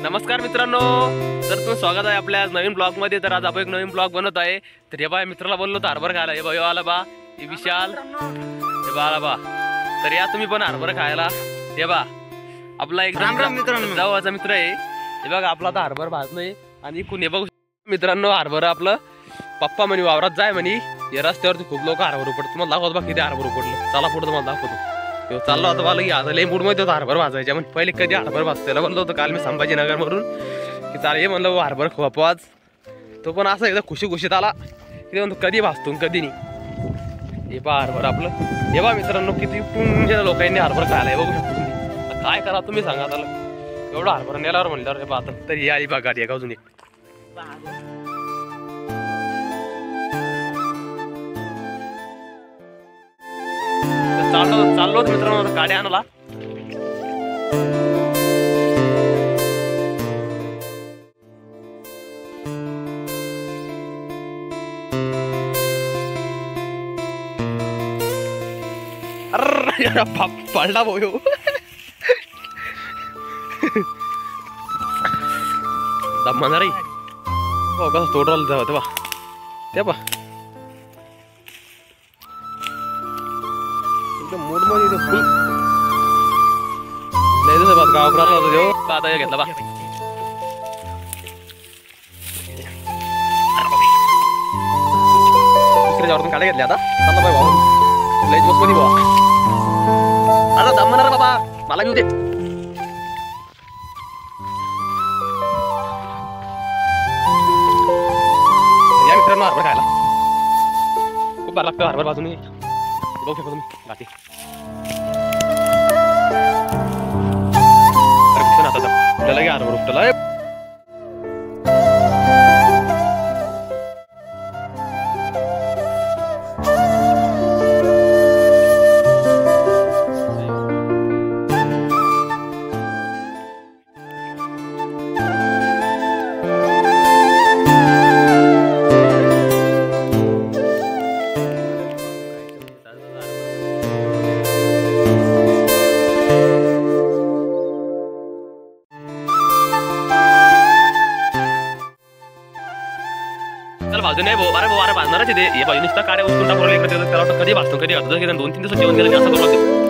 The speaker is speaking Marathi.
नमस्कार मित्रांनो, तर तुमचं स्वागत आहे आपल्या नवीन ब्लॉग मध्ये। तर आज आपण एक नवीन ब्लॉग बनवत आहे। तर हे बा मित्राला बोललो तर हरभरा खायला, हे बा यो आला बा, हे विशाल, हे बा आला बा। तर या तुम्ही पण हरभरा खायला। हे बा आपला एकदम जवळचा मित्र आहे। हे बघा आपला आता हरभरा भाजलोय आणि कोण हे बघू मित्रांनो, हरभरा आपलं पप्पा म्हणे वावरात जाय म्हणे, या रस्त्यावरती खूप लोक हरभरा उपडतात। तुम्हाला दाखवतो बा किती हरभरा उपडलं, चला पुढे तुम्हाला दाखवतो। चाललो आता मला की आता लई मूड मध्ये होता हरभरा भाजायच्या, म्हणजे पहिले कधी हरभरा भाजतेला म्हणलं होतं काल मी संभाजीनगर मधून की चालेल हे म्हणलं हरभरा खाऊ आज। तो पण असं एकदा खुशी खुशीत आला की म्हणतो कधी भाजतो कधी नाही। हे बा हरभरा आपलं, हे बा मित्रांनो किती पुण्य लोकांनी हरभरा खायला बघू शकतो तुम्ही। काय करा तुम्ही सांगा त्याला, एवढा हरभरा नेल्यावर म्हणल्यावर हे बा आता तरी आली बा गाडी एका अजून एक। चाललो मित्रांनो गाडी आणायला। अरे बाप पडला भाऊ, दम रे हो कसं तोडवाल तेव्हा ते बा मूड मध्ये फुल गावाकडे आला होता देव का आता घेतला बा। दुसऱ्याच्यावरून काढे घेतले आता चालला बाय भाऊ, लय दिवस मध्ये भाऊ आता दम म्हणणार बाबा मला घेऊ दे। या मित्रांनो हरभरा खायला खूप भारी लागतं, हरभरा बाजूने बघू शकता तुम्ही बाकी। अरे कुठं आता आपल्याला घ्या हरभरा उपटला। भाजून नाही भाऊ, अरे भाजणारच आहे ते। हे भाजी नुसतं काड्या उचलून टाकून त्याला वाटतं कधी भाजतो कधी घालतो, 2-3 दिवस जेवण केलं असं करू लागतो।